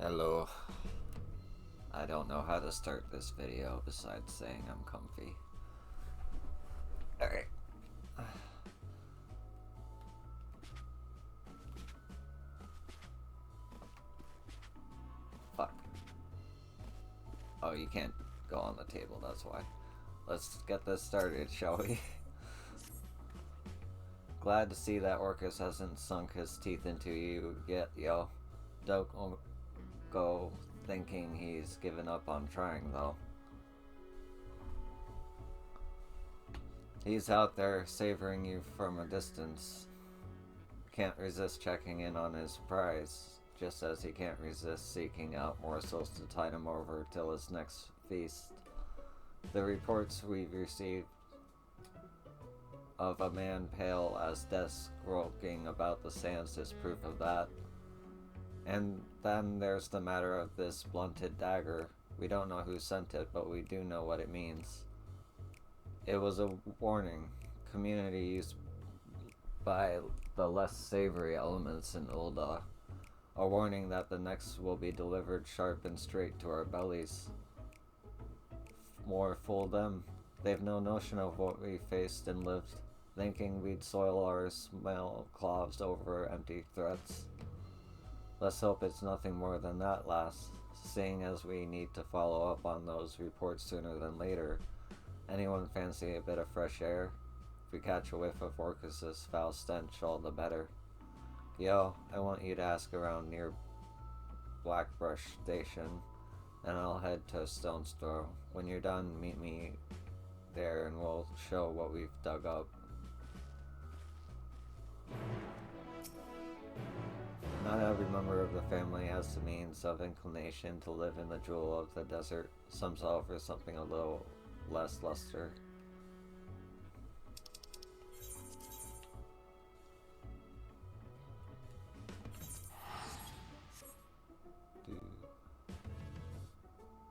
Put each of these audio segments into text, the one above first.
Hello. I don't know how to start this video besides saying I'm comfy. Alright. Fuck. Oh, you can't go on the table, that's why. Let's get this started, shall we? Glad to see that Orcus hasn't sunk his teeth into you yet, yo. Don't go thinking he's given up on trying, though. He's out there savoring you from a distance. Can't resist checking in on his prize, just as he can't resist seeking out morsels to tide him over till his next feast. The reports we've received of a man pale as death skulking about the sands is proof of that. And then there's the matter of this blunted dagger. We don't know who sent it, but we do know what it means. It was a warning. Community used by the less savory elements in Ulda. A warning that the next will be delivered sharp and straight to our bellies. More fool them. They've no notion of what we faced and lived, thinking we'd soil our small claws over empty threats. Let's hope it's nothing more than that, lass, seeing as we need to follow up on those reports sooner than later. Anyone fancy a bit of fresh air? If we catch a whiff of Orcus's foul stench, all the better. Yo, I want you to ask around near Blackbrush Station, and I'll head to Stone's Throw. When you're done, meet me there and we'll show what we've dug up. Not every member of the family has the means of inclination to live in the jewel of the desert. Some settle for something a little less luster.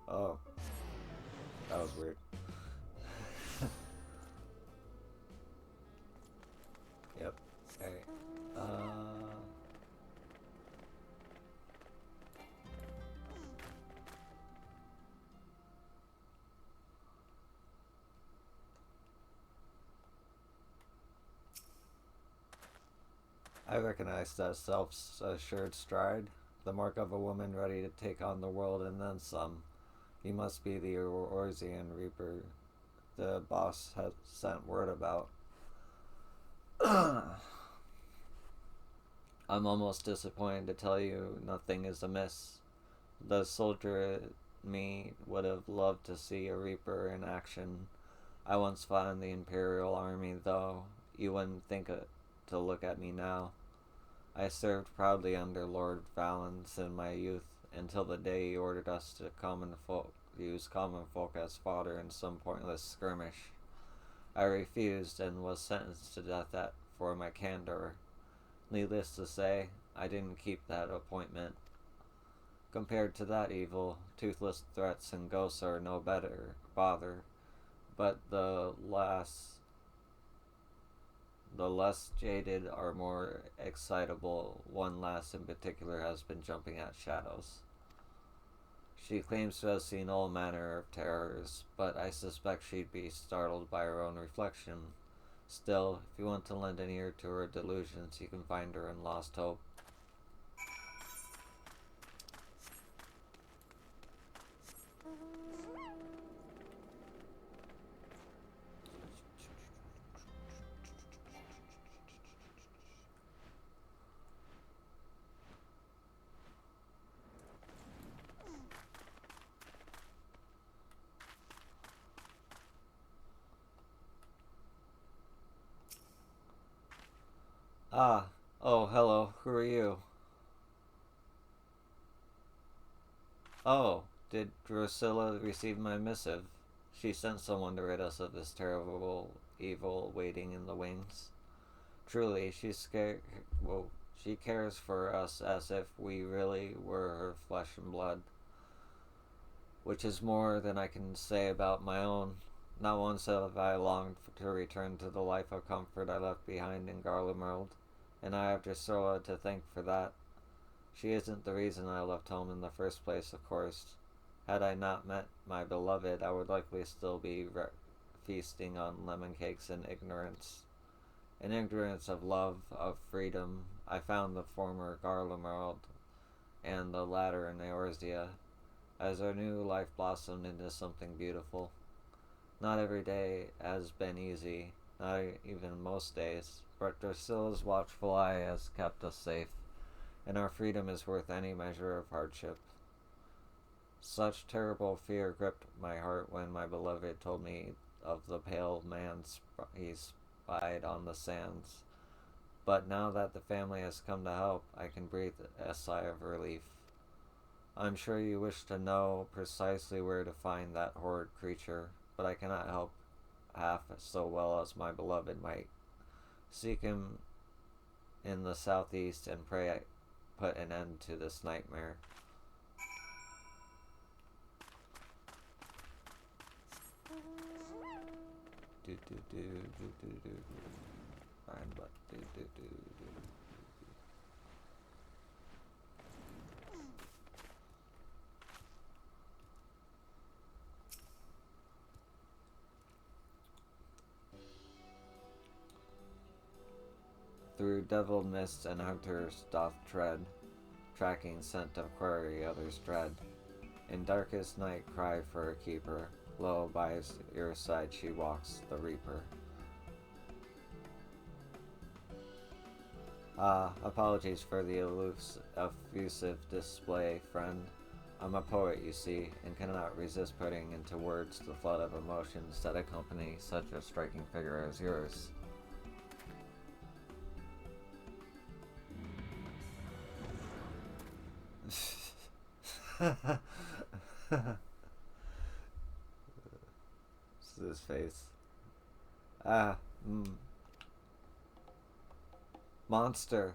Oh, that was weird. Yep. Alright. I recognize that self-assured stride, the mark of a woman ready to take on the world and then some. He must be the Orzian Reaper the boss has sent word about. I'm almost disappointed to tell you nothing is amiss. The soldier in me would have loved to see a Reaper in action. I once fought in the Imperial Army, though. You wouldn't think it to look at me now. I served proudly under Lord Valens in my youth, until the day he ordered us to use common folk as fodder in some pointless skirmish. I refused and was sentenced to death for my candor. Needless to say, I didn't keep that appointment. Compared to that evil, toothless threats and ghosts are no bother, but the less jaded are more excitable. One lass in particular has been jumping at shadows. She claims to have seen all manner of terrors, but I suspect she'd be startled by her own reflection. Still, if you want to lend an ear to her delusions, you can find her in Lost Hope. Ah, oh, hello, who are you? Oh, did Drusilla receive my missive? She sent someone to rid us of this terrible evil waiting in the wings. Truly, she cares for us as if we really were her flesh and blood, which is more than I can say about my own. Not once have I longed to return to the life of comfort I left behind in Garlemald, and I have Drusilla to thank for that. She isn't the reason I left home in the first place, of course. Had I not met my beloved, I would likely still be feasting on lemon cakes in ignorance. In ignorance of love, of freedom, I found the former Garlemald and the latter Eorzea, as our new life blossomed into something beautiful. Not every day has been easy, not even most days, but Druscilla's watchful eye has kept us safe, and our freedom is worth any measure of hardship. Such terrible fear gripped my heart when my beloved told me of the pale man he spied on the sands. But now that the family has come to help, I can breathe a sigh of relief. I'm sure you wish to know precisely where to find that horrid creature, but I cannot help half so well as my beloved might. Seek him in the southeast and pray I put an end to this nightmare. Do do do do do do. Fine, but do do do do. Through deviled mists and hunters doth tread, tracking scent of quarry others dread. In darkest night cry for a keeper, lo, by his ear side she walks, the reaper. Apologies for the effusive display, friend. I'm a poet, you see, and cannot resist putting into words the flood of emotions that accompany such a striking figure as yours. This is his face. Monster.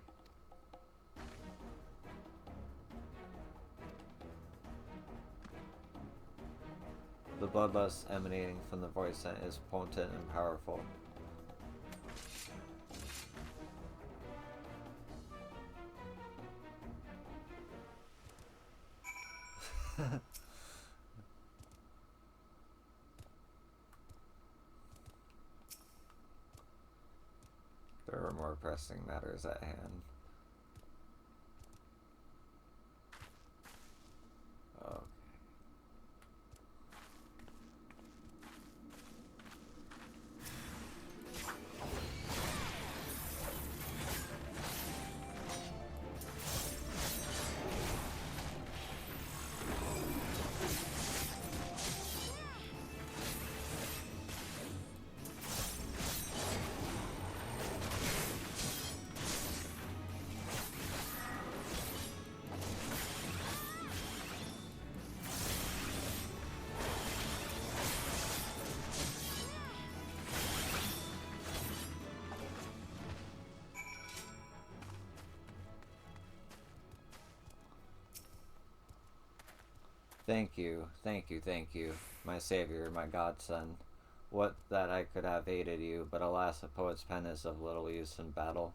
The bloodlust emanating from the voice is potent and powerful. There are more pressing matters at hand. Okay. Thank you, my savior, my godson. What that I could have aided you, but alas, a poet's pen is of little use in battle.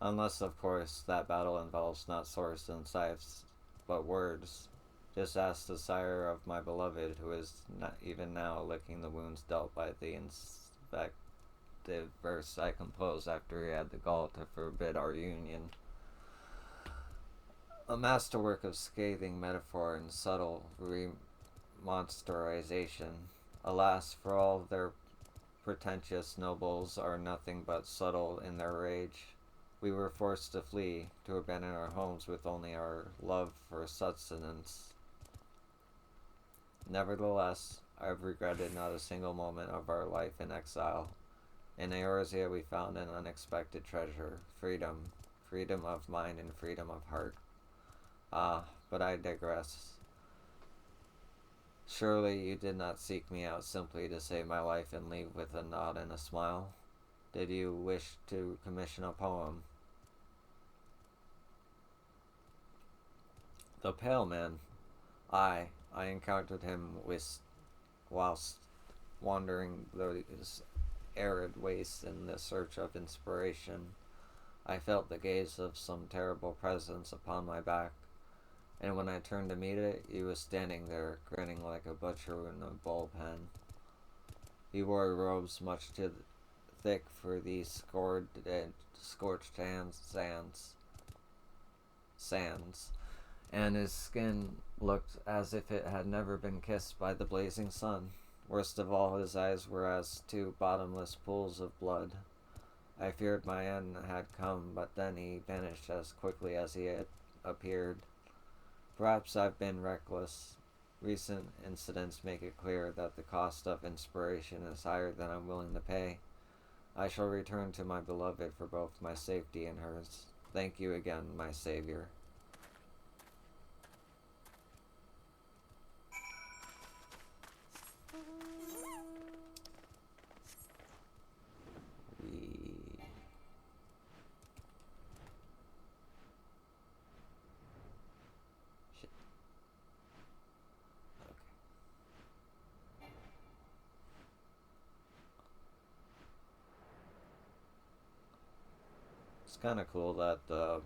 Unless, of course, that battle involves not swords and scythes, but words. Just ask the sire of my beloved, who is not even now licking the wounds dealt by the invective verse I composed after he had the gall to forbid our union. A masterwork of scathing metaphor and subtle remonstration. Alas, for all their pretentious nobles are nothing but subtle in their rage. We were forced to flee, to abandon our homes with only our love for sustenance. Nevertheless, I've regretted not a single moment of our life in exile. In Eorzea we found an unexpected treasure, freedom, freedom of mind and freedom of heart. But I digress. Surely you did not seek me out simply to save my life and leave with a nod and a smile? Did you wish to commission a poem? The Pale Man. I encountered him whilst wandering those arid wastes in the search of inspiration. I felt the gaze of some terrible presence upon my back, and when I turned to meet it, he was standing there, grinning like a butcher in a bullpen. He wore robes much too thick for these scorched sands, and his skin looked as if it had never been kissed by the blazing sun. Worst of all, his eyes were as two bottomless pools of blood. I feared my end had come, but then he vanished as quickly as he had appeared. Perhaps I've been reckless. Recent incidents make it clear that the cost of inspiration is higher than I'm willing to pay. I shall return to my beloved for both my safety and hers. Thank you again, my savior. It's kind of cool that the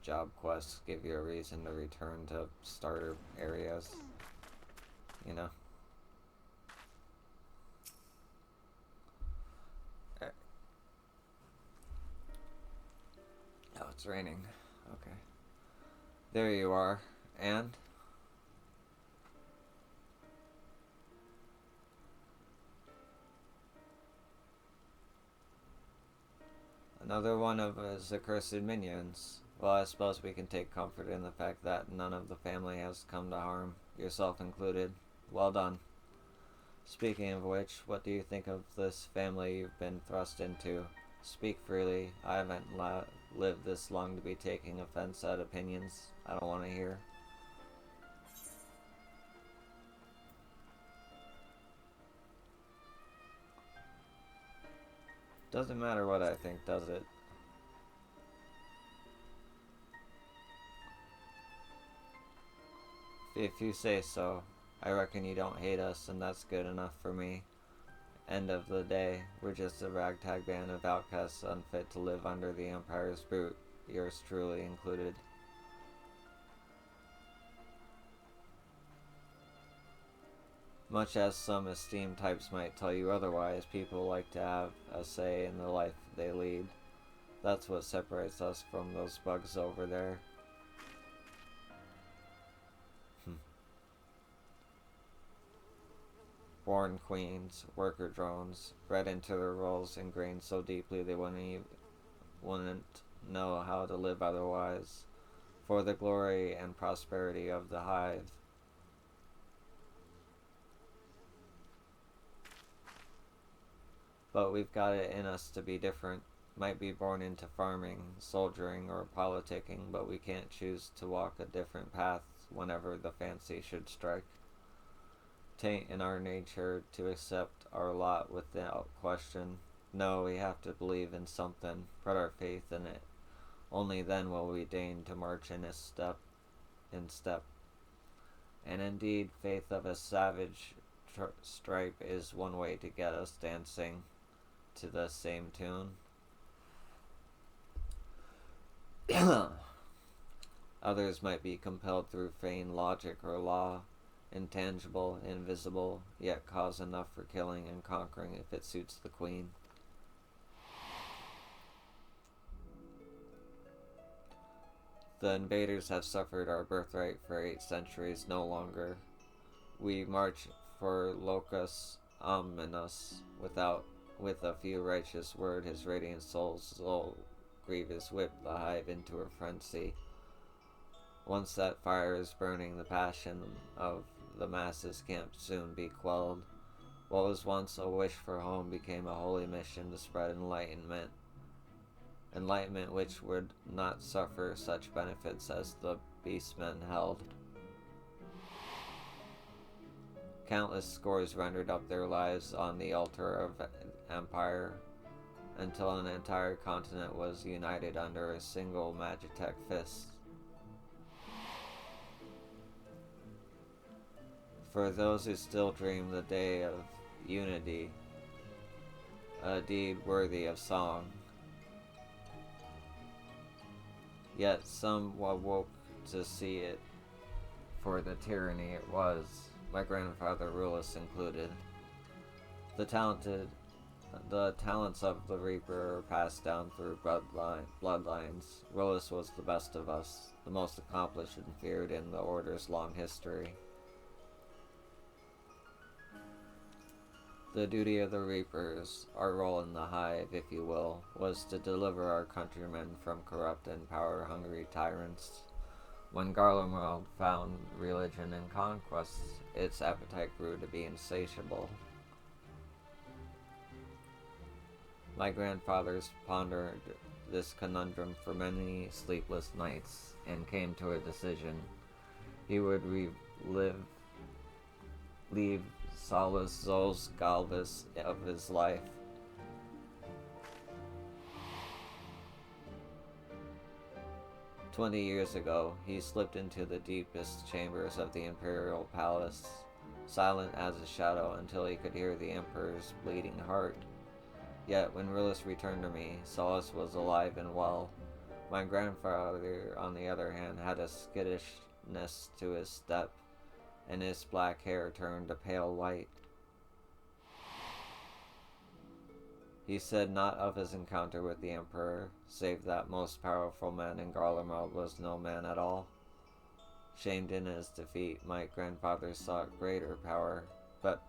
job quests give you a reason to return to starter areas, you know? Oh, it's raining. Okay. There you are. And? Another one of his accursed minions. Well, I suppose we can take comfort in the fact that none of the family has come to harm, yourself included. Well done. Speaking of which, what do you think of this family you've been thrust into? Speak freely. I haven't lived this long to be taking offense at opinions I don't want to hear. Doesn't matter what I think, does it? If you say so. I reckon you don't hate us, and that's good enough for me. End of the day, we're just a ragtag band of outcasts unfit to live under the Empire's boot, yours truly included. Much as some esteemed types might tell you otherwise, people like to have a say in the life they lead. That's what separates us from those bugs over there. Born queens, worker drones, bred into their roles ingrained so deeply they wouldn't know how to live otherwise, for the glory and prosperity of the hive. But we've got it in us to be different. Might be born into farming, soldiering, or politicking, but we can't choose to walk a different path whenever the fancy should strike. 'Tain't in our nature to accept our lot without question. No, we have to believe in something, put our faith in it. Only then will we deign to march in step. And indeed, faith of a savage stripe is one way to get us dancing to the same tune. Others might be compelled through feigned logic or law, intangible, invisible, yet cause enough for killing and conquering if it suits the queen. The invaders have suffered our birthright for 8 centuries no longer. We march for locus omnibus with a few righteous word his radiant soul's grievous whip the hive into a frenzy. Once that fire is burning, the passion of the masses can't soon be quelled. What was once a wish for home became a holy mission to spread enlightenment. Enlightenment which would not suffer such benefits as the beastmen held. Countless scores rendered up their lives on the altar of empire, until an entire continent was united under a single Magitech fist. For those who still dream the day of unity, a deed worthy of song. Yet some awoke to see it for the tyranny it was, my grandfather Rulus included. The talented the talents of the Reaper are passed down through bloodlines. Rulus was the best of us, the most accomplished and feared in the Order's long history. The duty of the Reapers, our role in the Hive, if you will, was to deliver our countrymen from corrupt and power-hungry tyrants. When Garlemald found religion and conquest, its appetite grew to be insatiable. My grandfathers pondered this conundrum for many sleepless nights and came to a decision. He would leave Solus Zos Galvis of his life. "20 years ago, he slipped into the deepest chambers of the Imperial Palace, silent as a shadow until he could hear the Emperor's bleeding heart. Yet when Rulus returned to me, Solus was alive and well. My grandfather, on the other hand, had a skittishness to his step, and his black hair turned a pale white. He said not of his encounter with the Emperor, save that most powerful man in Garlemald was no man at all. Shamed in his defeat, my grandfather sought greater power, but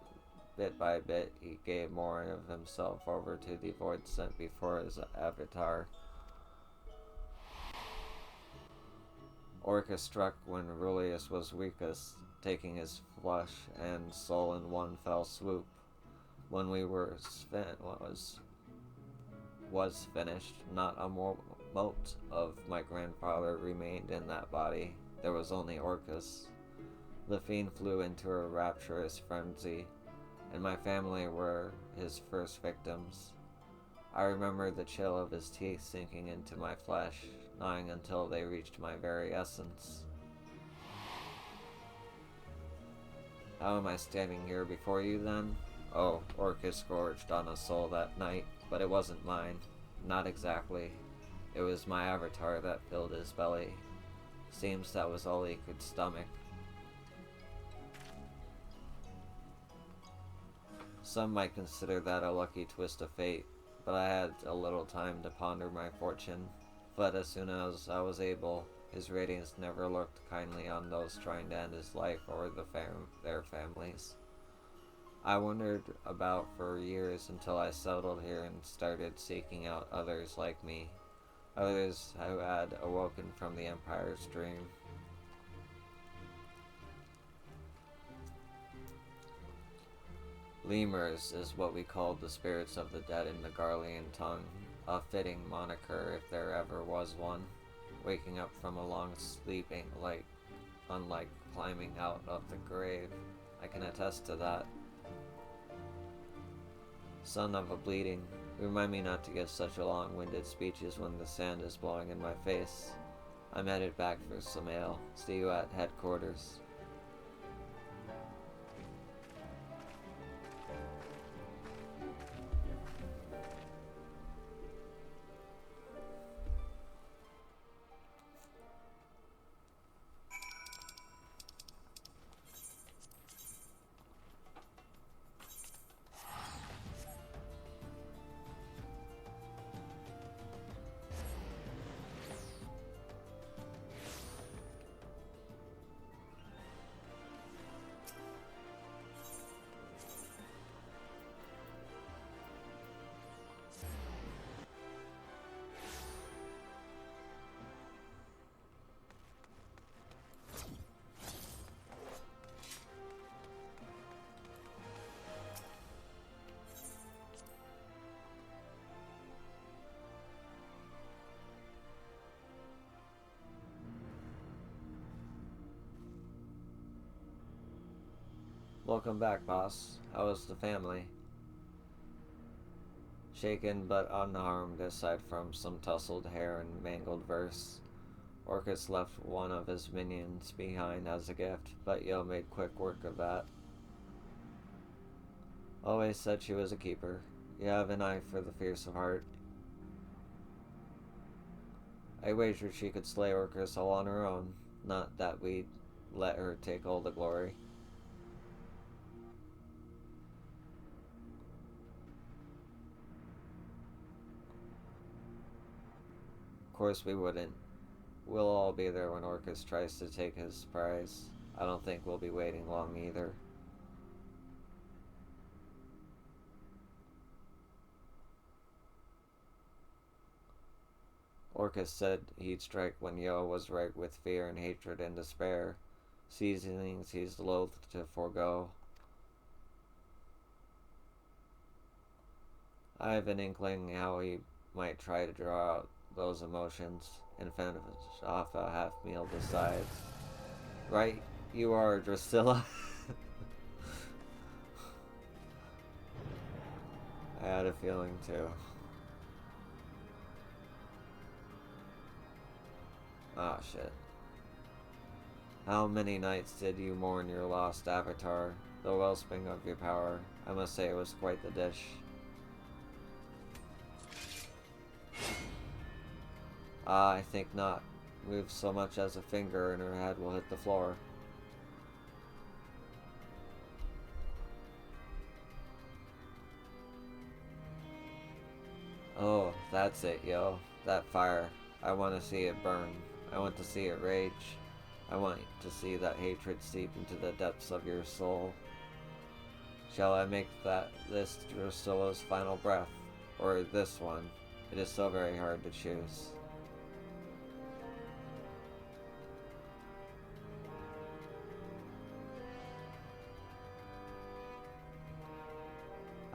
bit by bit he gave more of himself over to the void sent before his avatar. Orcus struck when Rullius was weakest, taking his flesh and soul in one fell swoop. When we was finished, not a mote of my grandfather remained in that body. There was only Orcus. The fiend flew into a rapturous frenzy, and my family were his first victims. I remember the chill of his teeth sinking into my flesh, gnawing until they reached my very essence. How am I standing here before you then? Oh, Orcus scourged on a soul that night, but it wasn't mine. Not exactly. It was my avatar that filled his belly. Seems that was all he could stomach. Some might consider that a lucky twist of fate, but I had a little time to ponder my fortune. But as soon as I was able, his radiance never looked kindly on those trying to end his life or their families. I wandered about for years until I settled here and started seeking out others like me, others who had awoken from the Empire's dream. Lemurs is what we called the spirits of the dead in the Garlean tongue, a fitting moniker if there ever was one. Waking up from a long sleeping, unlike climbing out of the grave. I can attest to that. Son of a bleeding, remind me not to give such a long-winded speeches when the sand is blowing in my face. I'm headed back for some ale. See you at headquarters. Welcome back, boss. How is the family? Shaken but unharmed, aside from some tousled hair and mangled verse. Orcus left one of his minions behind as a gift, but Yo made quick work of that. Always said she was a keeper. You have an eye for the fierce of heart. I wagered she could slay Orcus all on her own, not that we'd let her take all the glory. Of course we wouldn't. We'll all be there when Orcus tries to take his prize. I don't think we'll be waiting long either. Orcus said he'd strike when Yo was right with fear and hatred and despair, seasonings he's loath to forego. I have an inkling how he might try to draw out those emotions and finish off a half meal besides. Right, you are, Drusilla. I had a feeling too. Ah, shit. How many nights did you mourn your lost avatar, the wellspring of your power? I must say it was quite the dish. Ah, I think not. Move so much as a finger and her head will hit the floor. Oh, that's it, yo. That fire. I want to see it burn. I want to see it rage. I want to see that hatred seep into the depths of your soul. Shall I make this Drusilla's final breath? Or this one? It is so very hard to choose.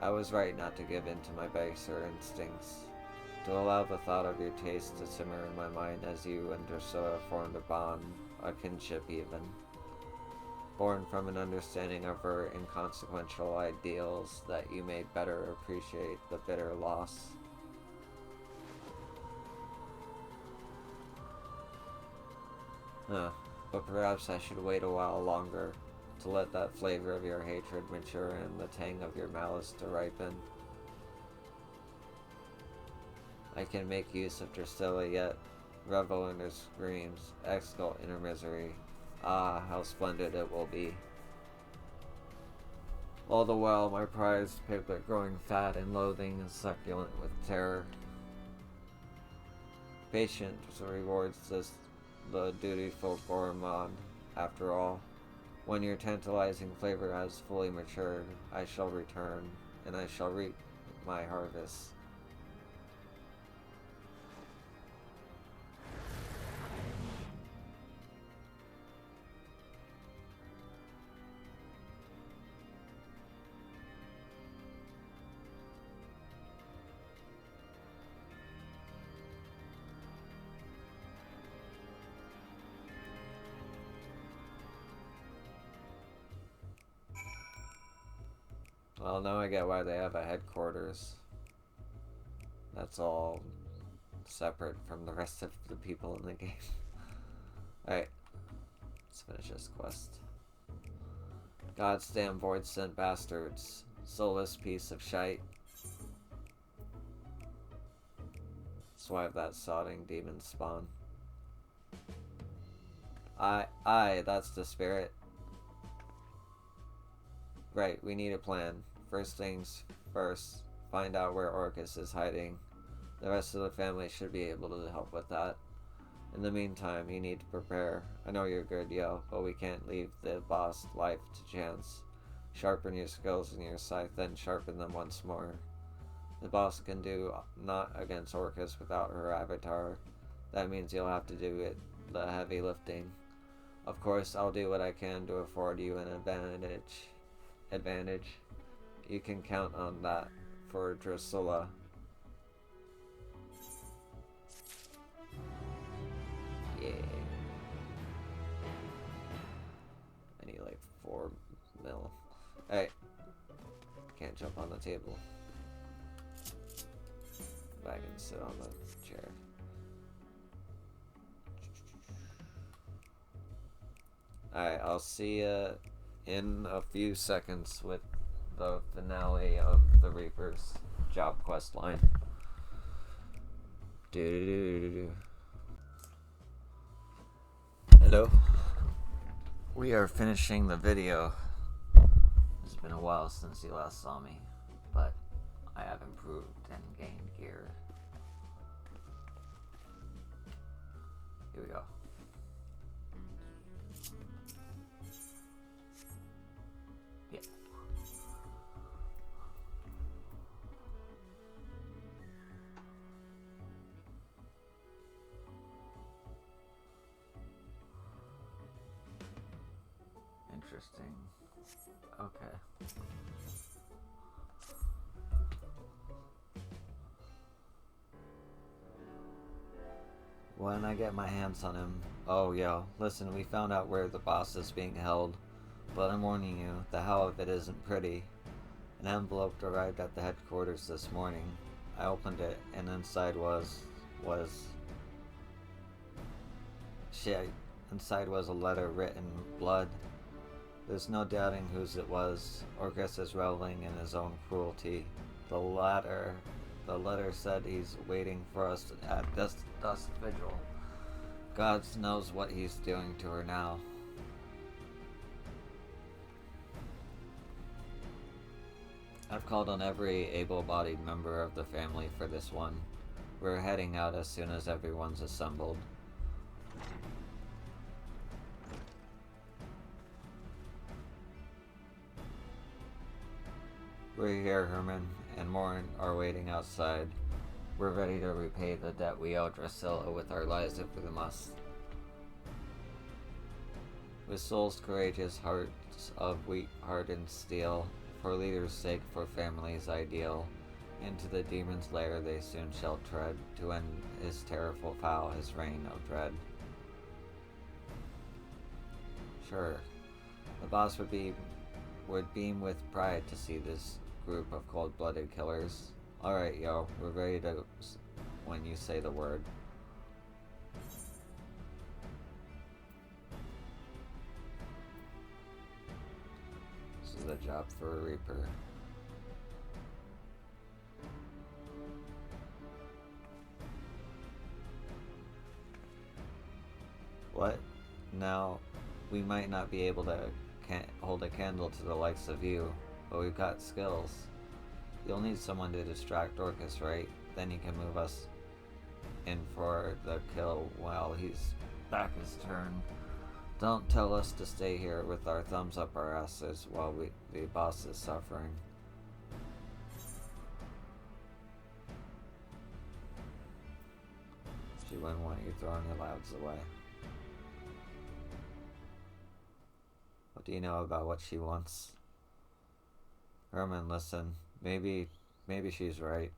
I was right not to give in to my baser instincts, to allow the thought of your taste to simmer in my mind as you and Drusilla formed a bond, a kinship even, born from an understanding of her inconsequential ideals that you may better appreciate the bitter loss. But perhaps I should wait a while longer, to let that flavor of your hatred mature and the tang of your malice to ripen. I can make use of Drusilla yet, revel in her screams, exult in her misery. Ah, how splendid it will be. All the while, my prized piglet growing fat and loathing and succulent with terror. Patience rewards the dutiful gourmand, after all. When your tantalizing flavor has fully matured, I shall return, and I shall reap my harvest. Well, now I get why they have a headquarters. That's all separate from the rest of the people in the game. Alright, let's finish this quest. Goddamn void sent bastards. Soulless piece of shite. Swipe that sodding demon spawn. Aye, that's the spirit. Right, we need a plan. First things first, find out where Orcus is hiding. The rest of the family should be able to help with that. In the meantime, you need to prepare. I know you're good, yo, but we can't leave the boss life to chance. Sharpen your skills in your scythe, then sharpen them once more. The boss can do naught against Orcus without her avatar. That means you'll have to do the heavy lifting. Of course, I'll do what I can to afford you an advantage. You can count on that for Drusilla. Yeah. I need like 4 mil. Alright. Can't jump on the table. But I can sit on the chair. Alright, I'll see ya in a few seconds with the finale of the Reaper's job quest line. Do-do-do-do-do. Hello. We are finishing the video. It's been a while since you last saw me, but I have improved and gained gear. Here we go. Yeah. Interesting. Okay. When I get my hands on him... Oh, yo, listen, we found out where the boss is being held, but I'm warning you, the hell of it isn't pretty. An envelope arrived at the headquarters this morning. I opened it, and inside was... Shit. Inside was a letter written in blood. There's no doubting whose it was. Orcus is reveling in his own cruelty. The letter said he's waiting for us at this dusk vigil. God knows what he's doing to her now. I've called on every able-bodied member of the family for this one. We're heading out as soon as everyone's assembled. We're here, Herman, and more are waiting outside. We're ready to repay the debt we owe Drusilla with our lives if we must. With souls courageous, hearts of hardened steel, for leaders' sake, for family's ideal, into the demon's lair they soon shall tread, to end his terrible foul, his reign of dread. Sure, the boss would beam with pride to see this group of cold-blooded killers. Alright, yo, we're ready to when you say the word. This is a job for a Reaper. What? Now, we might not be able to hold a candle to the likes of you, but we've got skills. You'll need someone to distract Orcus, right? Then you can move us in for the kill while he's back his turn. Don't tell us to stay here with our thumbs up our asses while the boss is suffering. She wouldn't want you throwing your lives away. What do you know about what she wants? Herman, listen. Maybe she's right.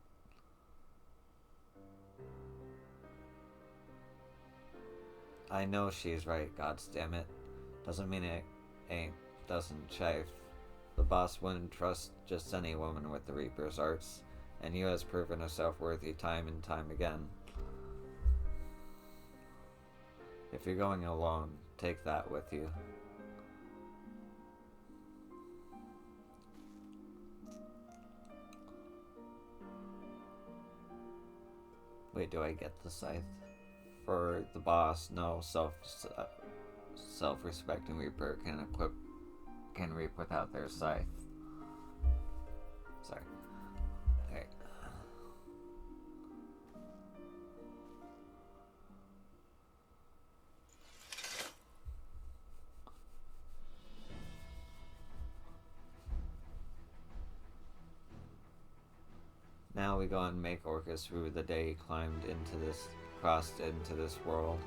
I know she's right, goddammit. Doesn't mean it doesn't chafe. The boss wouldn't trust just any woman with the Reaper's arts, and you has proven herself worthy time and time again. If you're going alone, take that with you. Wait, do I get the scythe? For the boss, no. Self-respecting Reaper can reap without their scythe. Sorry. Alright. Now we go and make Orcus rue the day he crossed into this world.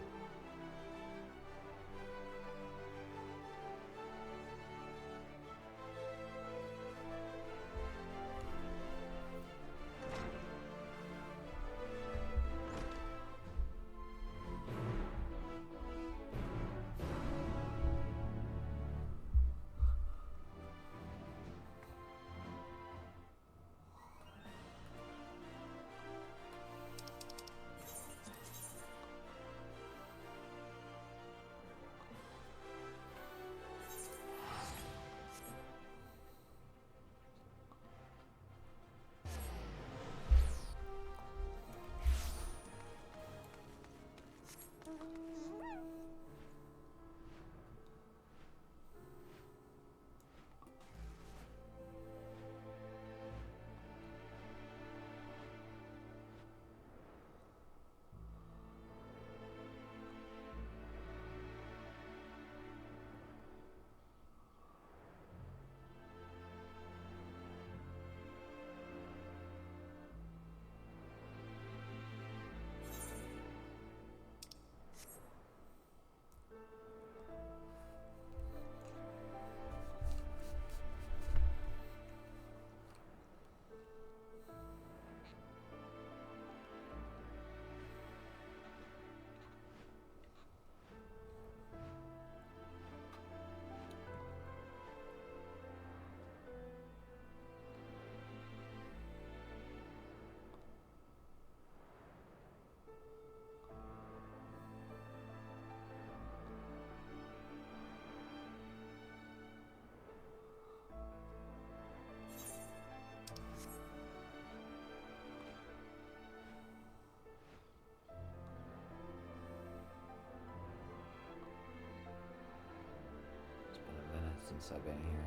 since I've been here.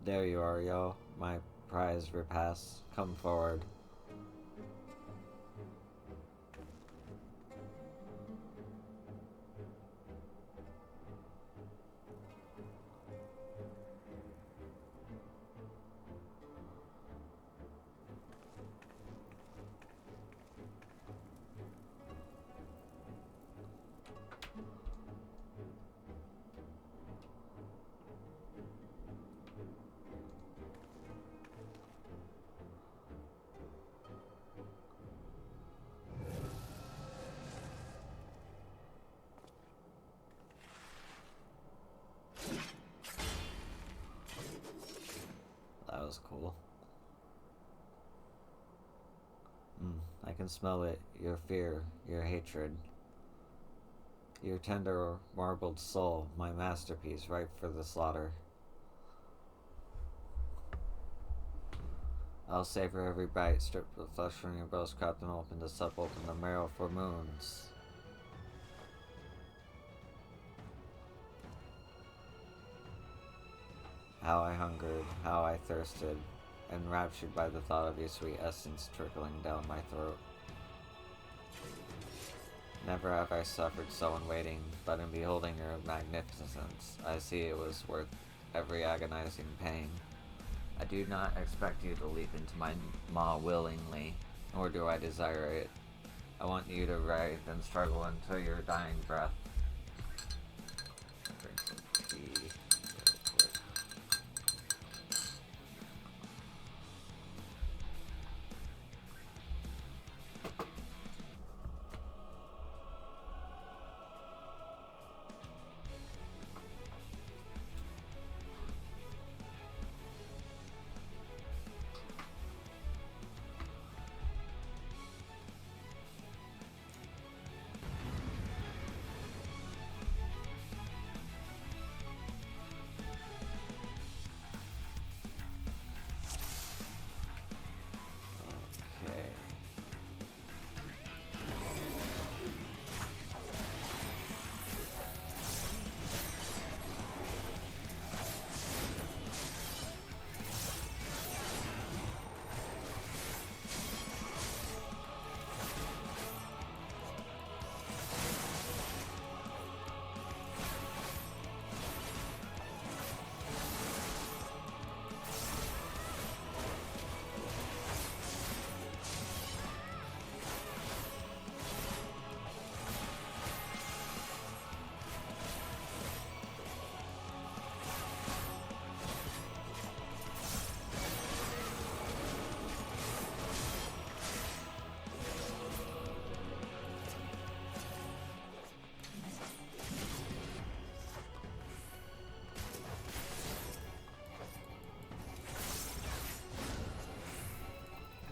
There you are, yo. My prize repast. Come forward. That was cool. I can smell it. Your fear, your hatred. Your tender, marbled soul, my masterpiece, ripe for the slaughter. I'll savor every bite, strip the flesh from your bones, crack them open to sup open the marrow for moons. How I hungered, how I thirsted, enraptured by the thought of your sweet essence trickling down my throat. Never have I suffered so in waiting, but in beholding your magnificence, I see it was worth every agonizing pain. I do not expect you to leap into my maw willingly, nor do I desire it. I want you to writhe and struggle until your dying breath. Drink some tea real quick.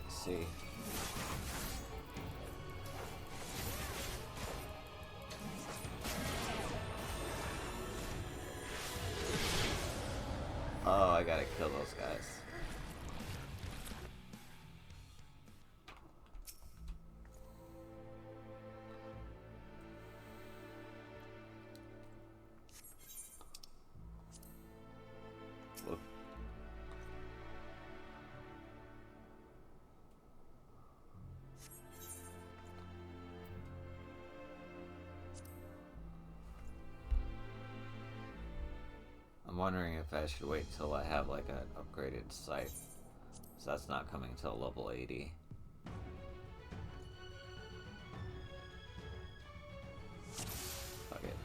See. Oh, I gotta kill those guys. Look. I'm wondering if I should wait till I have like an upgraded scythe, so that's not coming till level 80. Fuck it.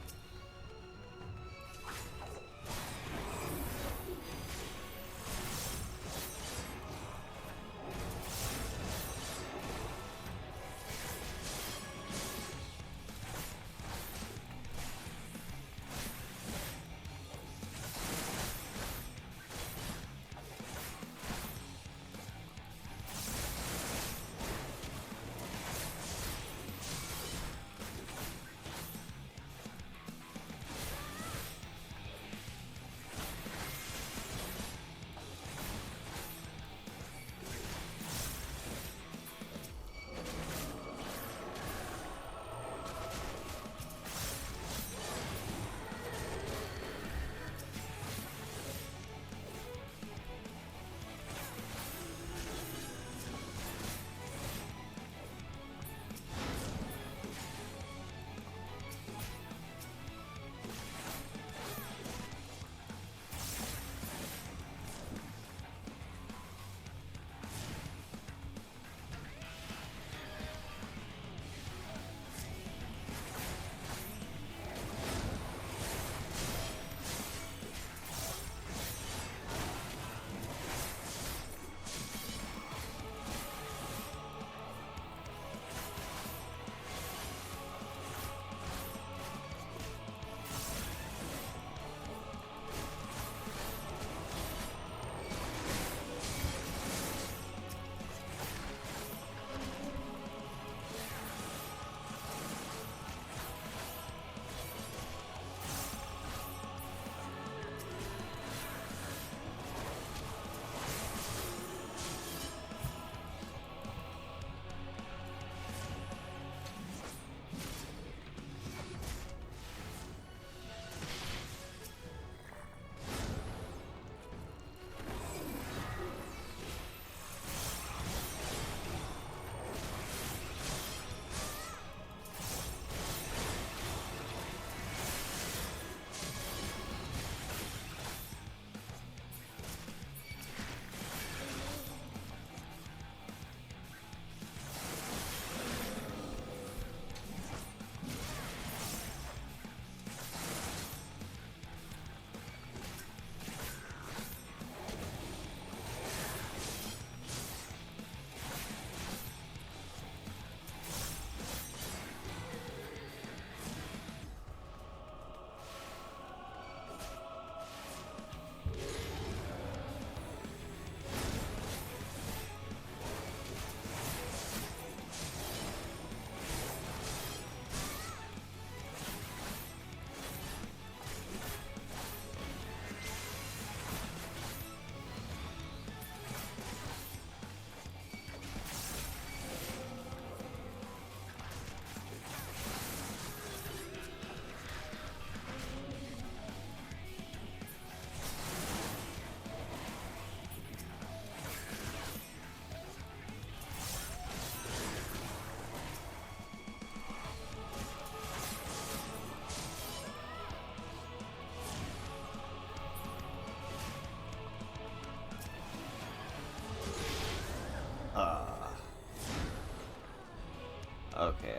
Okay.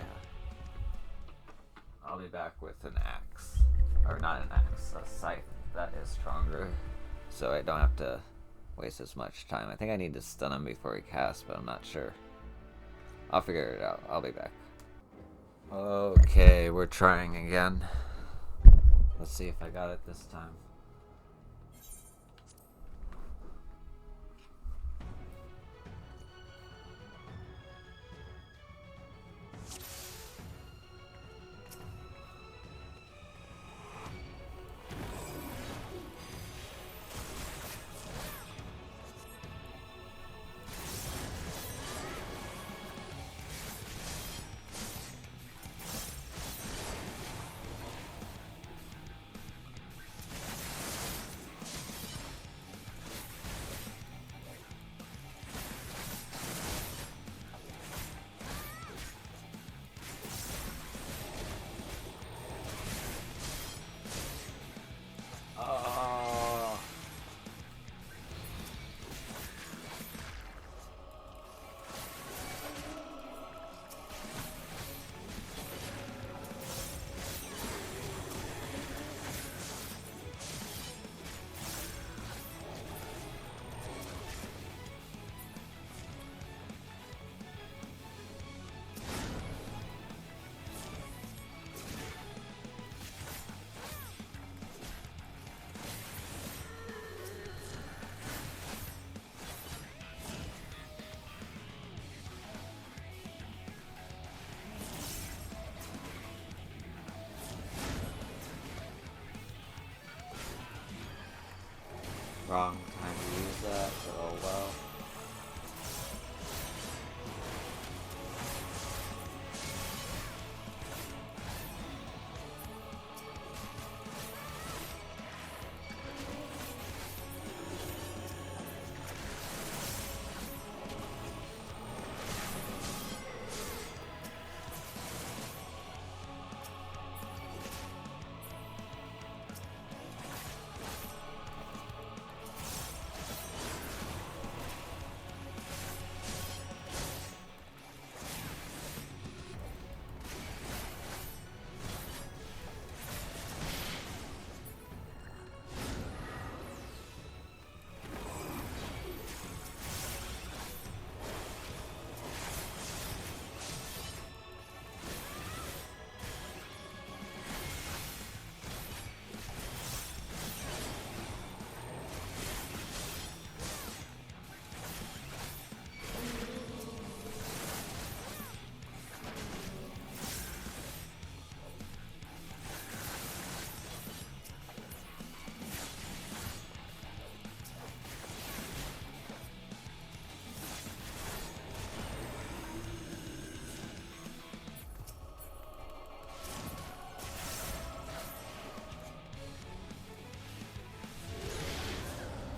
I'll be back with an axe. Or not an axe, a scythe that is stronger. So I don't have to waste as much time. I think I need to stun him before he casts, but I'm not sure. I'll figure it out. I'll be back. Okay, we're trying again. Let's see if I got it this time. Wrong time to use that, but oh well.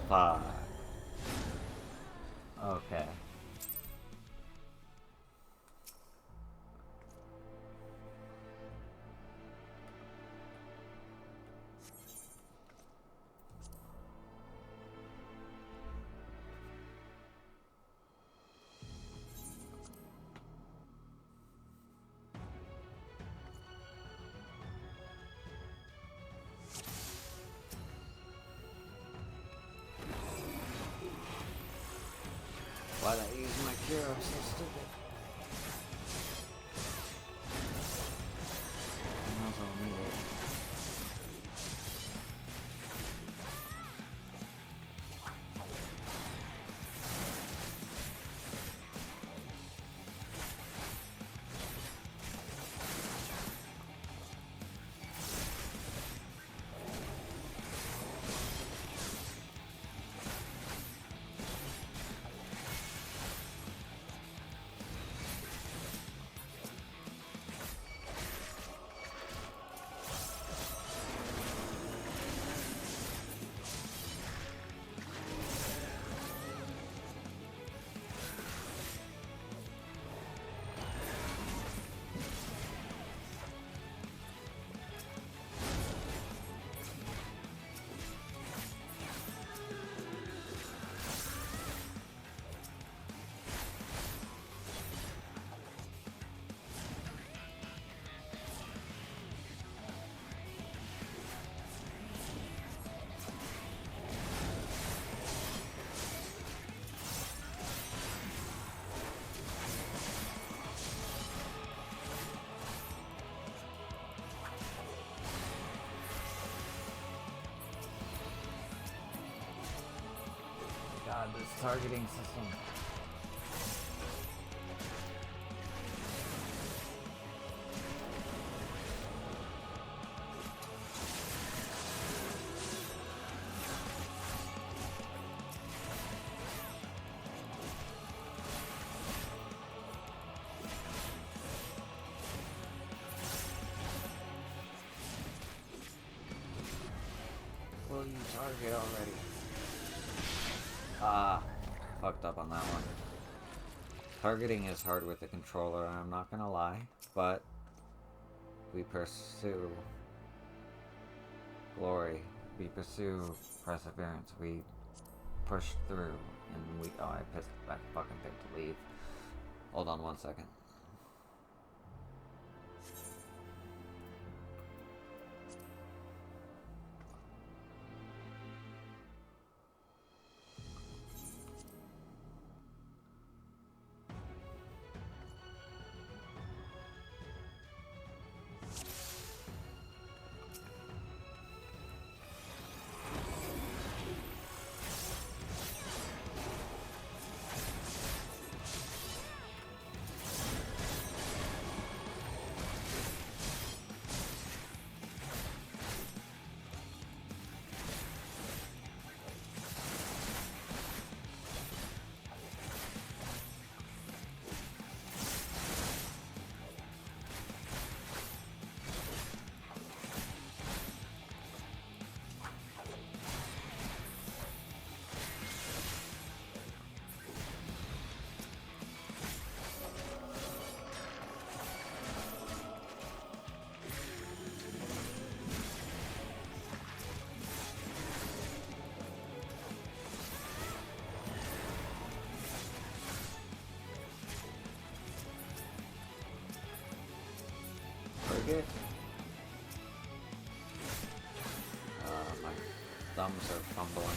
Five. Okay. Why did I use my cure? I'm so stupid. I might as well need it. This targeting system. Will you target already? Ah, fucked up on that one. Targeting is hard with the controller, I'm not gonna lie, but we pursue glory. We pursue perseverance. We push through, and we. Oh, I fucking picked to leave. Hold on 1 second. Target. My thumbs are fumbling.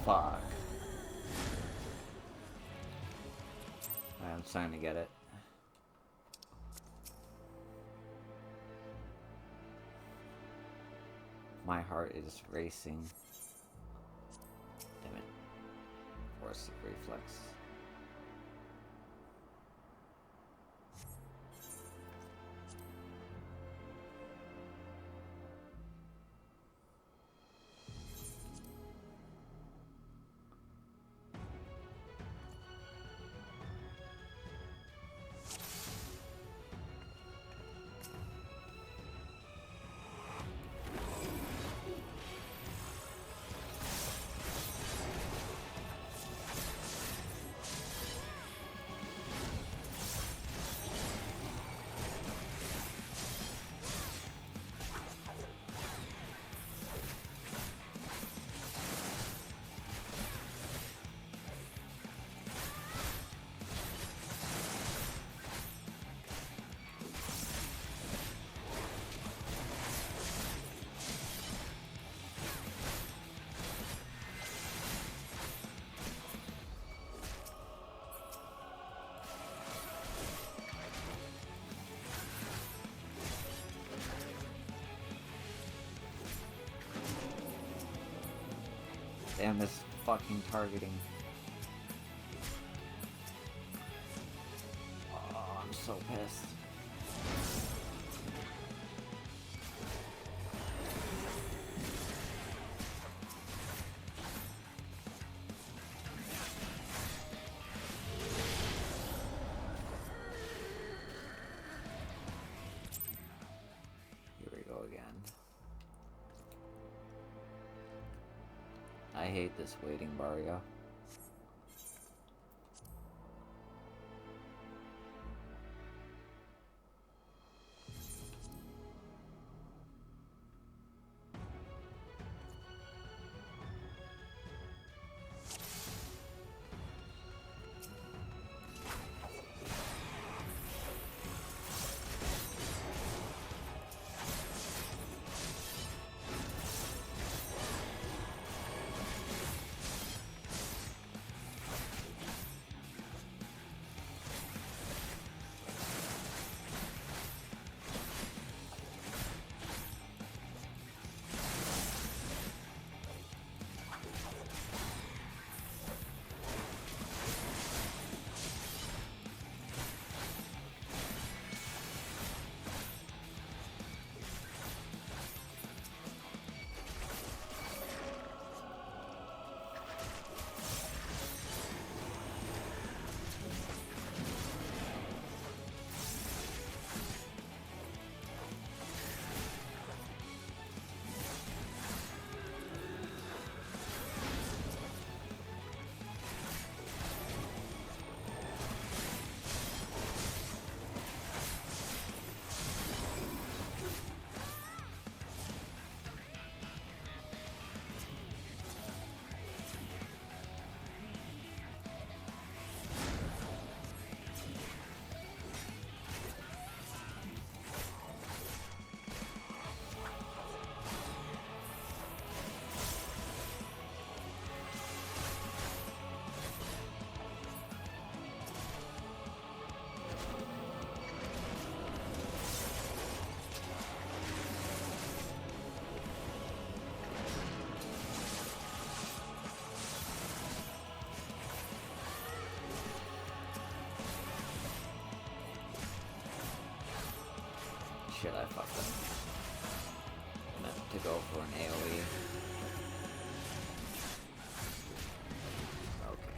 Fuck. I'm starting to get it. My heart is racing. Damn it. Force of reflex. Damn, this fucking targeting. Oh, I'm so pissed. Here we go again. I hate this waiting bar, yo. Shit, I fucked up. I meant to go for an AoE. Okay.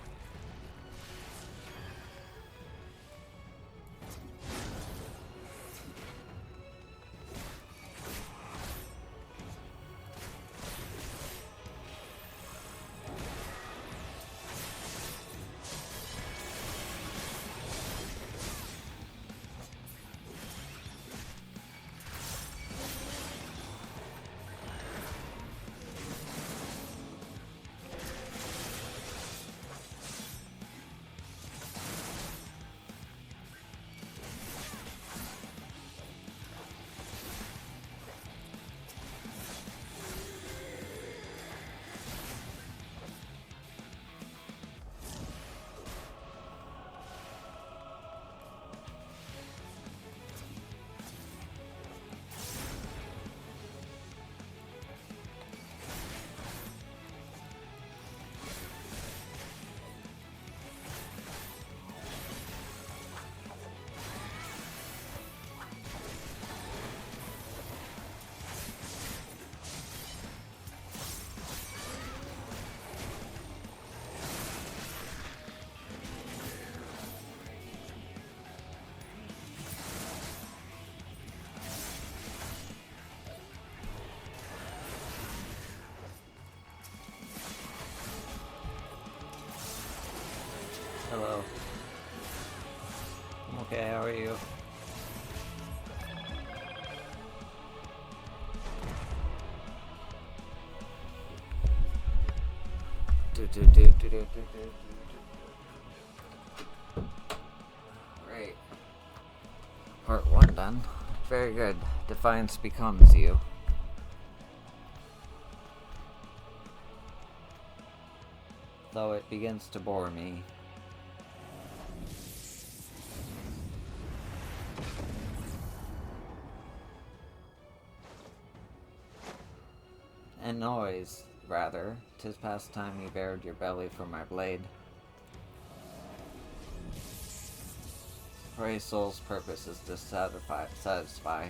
are you? Great. Part 1 done. Very good. Defiance becomes you. Though it begins to bore me. And noise, rather. 'Tis past time you bared your belly for my blade. For a soul's purpose is to satisfy.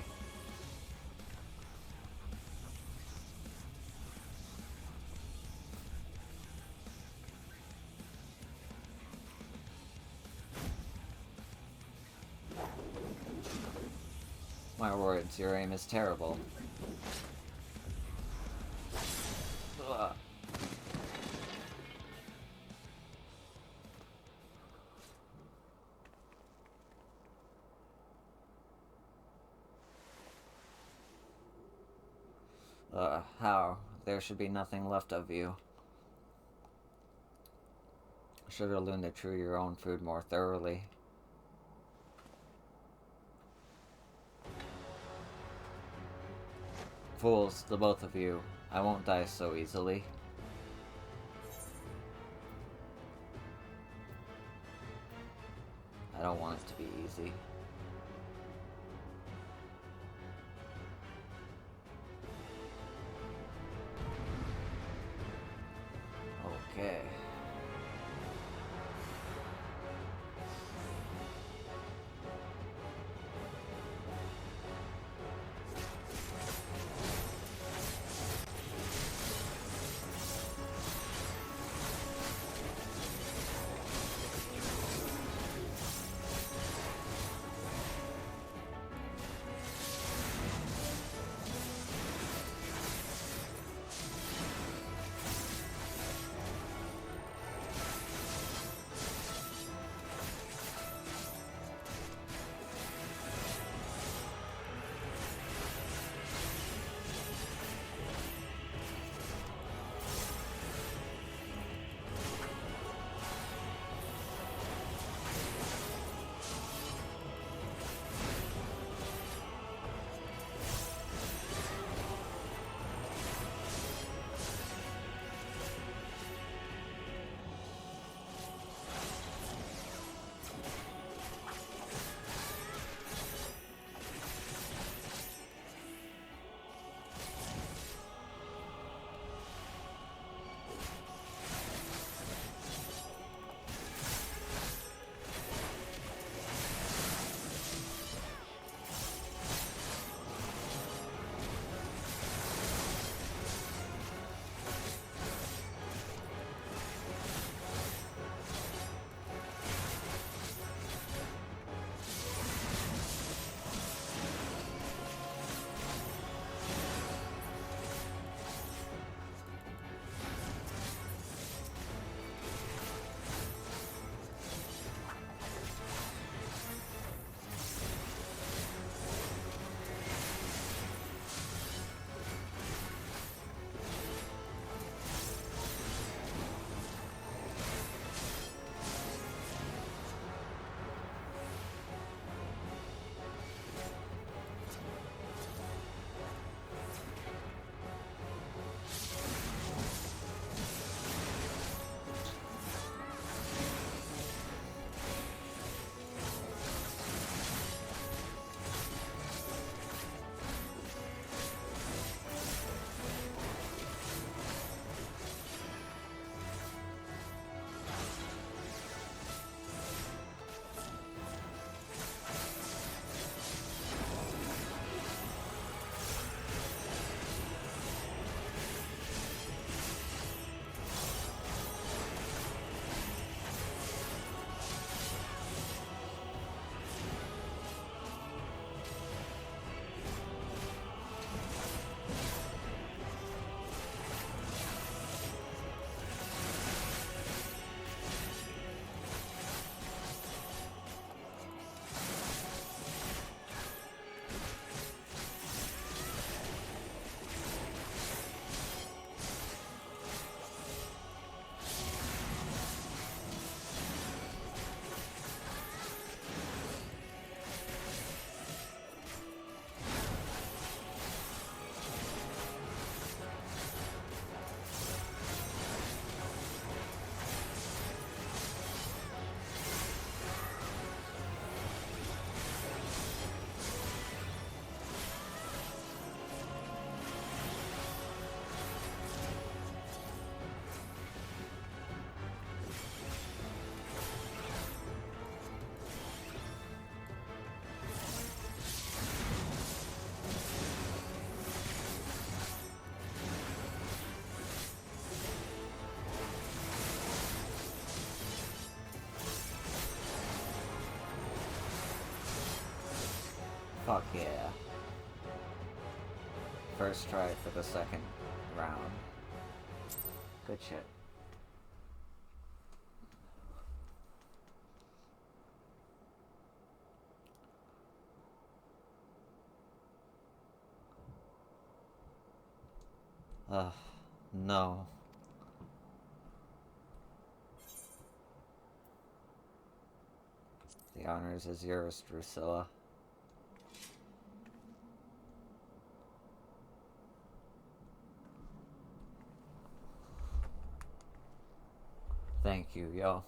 My words, your aim is terrible. Ugh. How? There should be nothing left of you. Should have learned to chew your own food more thoroughly. Fools, the both of you. I won't die so easily. I don't want it to be easy. Okay. Fuck yeah. First try for the second round. Good shit. Ugh, no. The honors is yours, Drusilla. Thank you, yo.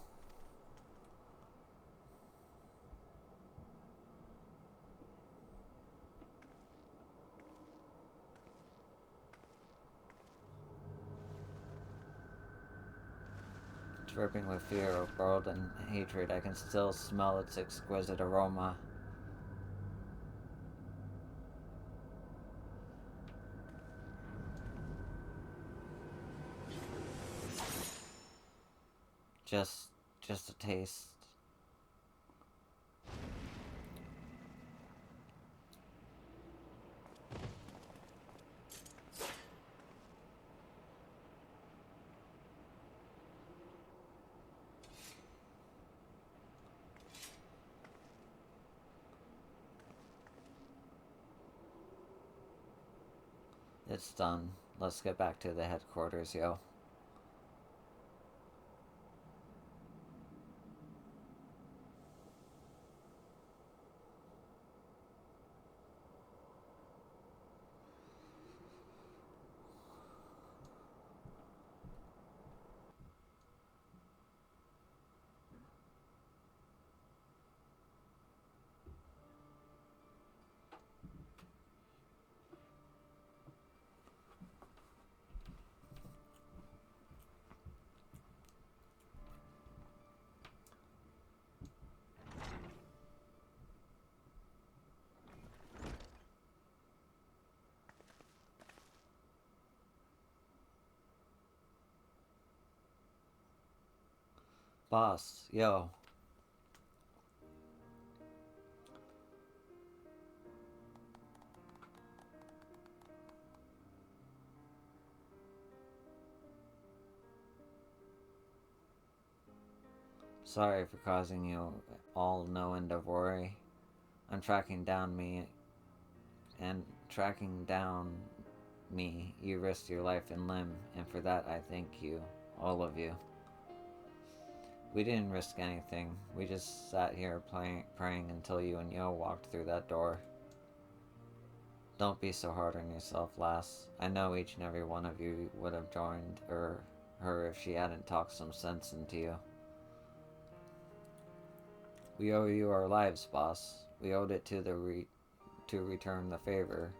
Dripping with fear of world and hatred, I can still smell its exquisite aroma. Just a taste. It's done. Let's get back to the headquarters, yo. Boss, yo. Sorry for causing you all no end of worry. I'm tracking down me, and tracking down me, you risked your life and limb, and for that I thank you, all of you. We didn't risk anything. We just sat here praying until you and Yo walked through that door. Don't be so hard on yourself, lass. I know each and every one of you would have joined her if she hadn't talked some sense into you. We owe you our lives, boss. We owed it to to return the favor.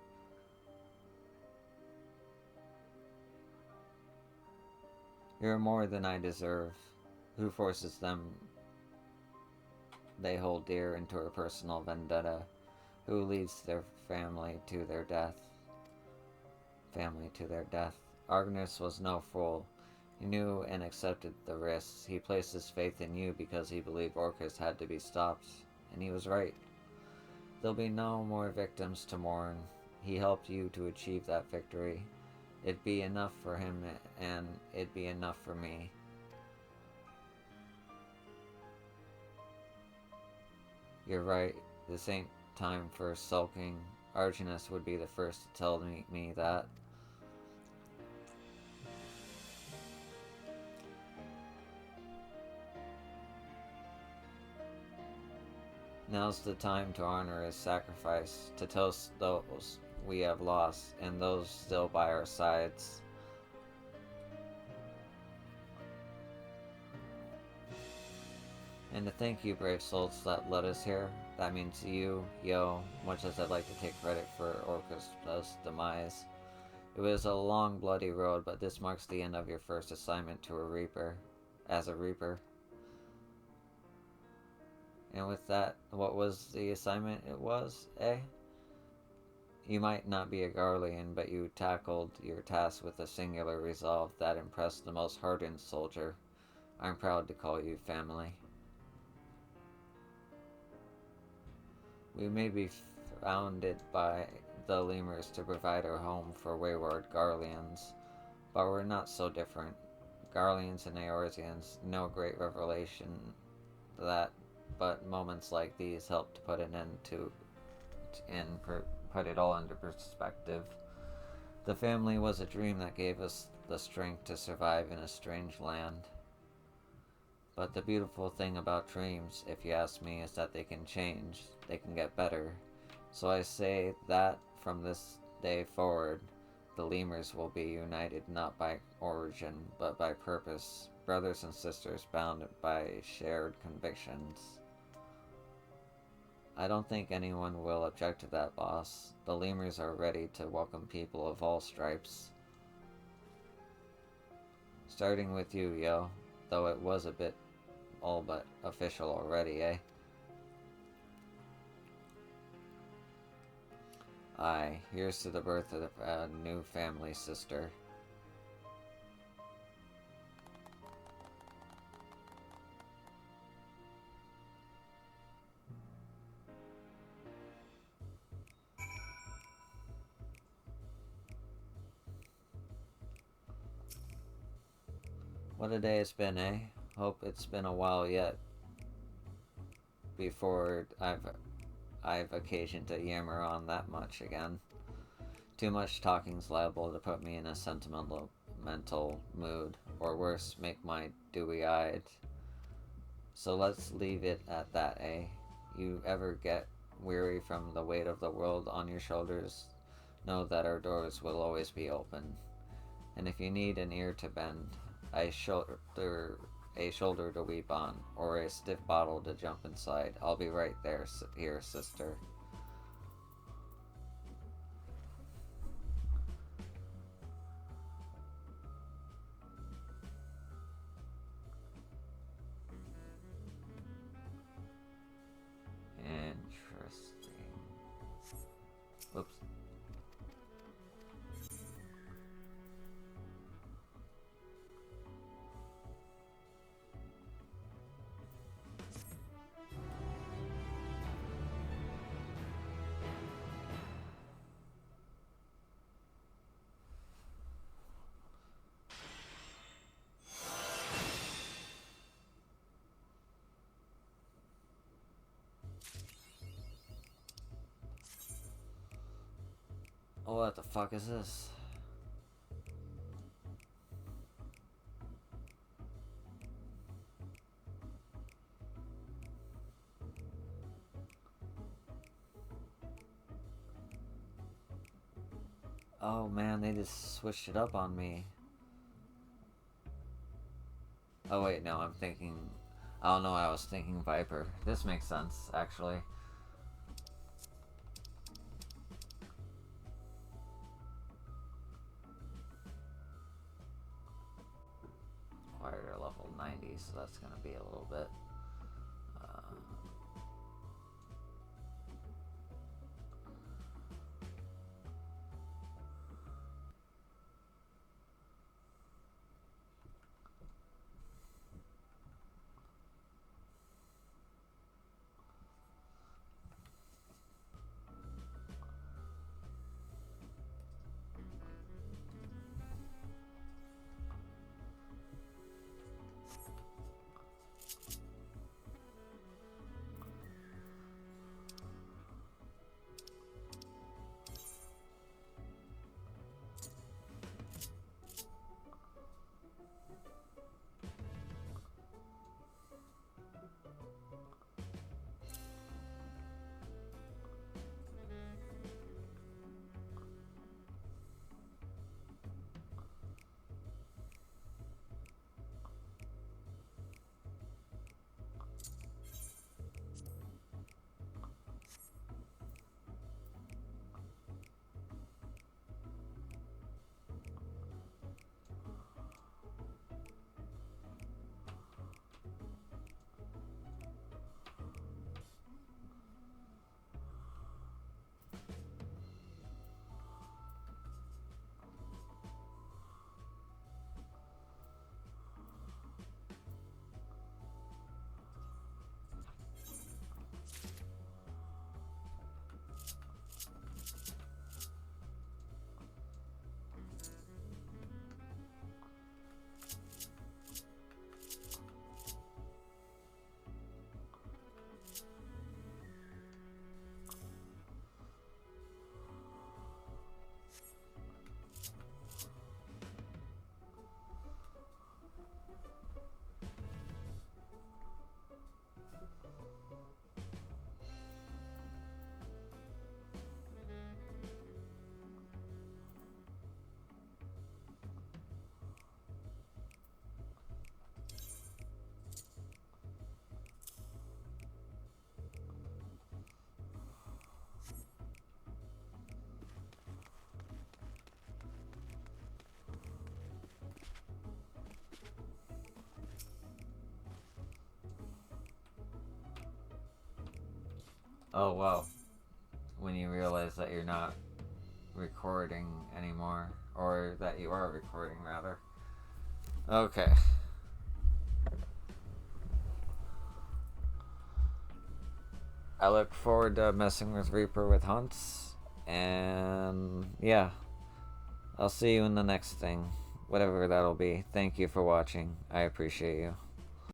You're more than I deserve. Who forces them they hold dear into a personal vendetta? Who leads their family to their death? Argnus was no fool. He knew and accepted the risks. He placed his faith in you because he believed Orcus had to be stopped, and he was right. There'll be no more victims to mourn. He helped you to achieve that victory. It'd be enough for him, and it'd be enough for me. You're right. This ain't time for sulking. Arginus would be the first to tell me that. Now's the time to honor his sacrifice, to toast those we have lost, and those still by our sides. And to thank you, brave souls that led us here. That means you, Yo, much as I'd like to take credit for Orca's demise. It was a long, bloody road, but this marks the end of your first assignment to a Reaper. As a Reaper. And with that, what was the assignment it was, eh? You might not be a Garlean, but you tackled your task with a singular resolve that impressed the most hardened soldier. I'm proud to call you family. We may be surrounded by the lemurs to provide a home for wayward Garleans, but we're not so different. Garleans and Eorzeans, no great revelation that, but moments like these help to put an end to, put it all into perspective. The family was a dream that gave us the strength to survive in a strange land. But the beautiful thing about dreams, if you ask me, is that they can change, they can get better. So I say that from this day forward, the lemurs will be united not by origin, but by purpose, brothers and sisters bound by shared convictions. I don't think anyone will object to that, boss. The lemurs are ready to welcome people of all stripes. Starting with you, yo, though it was a bit all but official already, eh? Aye, here's to the birth of a new family, sister. What a day it's been, eh? Hope it's been a while yet before I've occasion to yammer on that much again. Too much talking's liable to put me in a sentimental mood, or worse, make my dewy-eyed. So let's leave it at that, eh? You ever get weary from the weight of the world on your shoulders, know that our doors will always be open. And if you need an ear to bend, a shoulder to weep on, or a stiff bottle to jump inside, I'll be right there, here, sister. Interesting. Whoops. What the fuck is this? Oh man, they just switched it up on me. Oh wait, no, I'm thinking... I don't know, I was thinking Viper. This makes sense, actually. Acquired a level 90, so that's gonna be a little bit... Oh, well. When you realize that you're not recording anymore. Or that you are recording, rather. Okay. I look forward to messing with Reaper with hunts. And yeah, I'll see you in the next thing. Whatever that'll be. Thank you for watching. I appreciate you.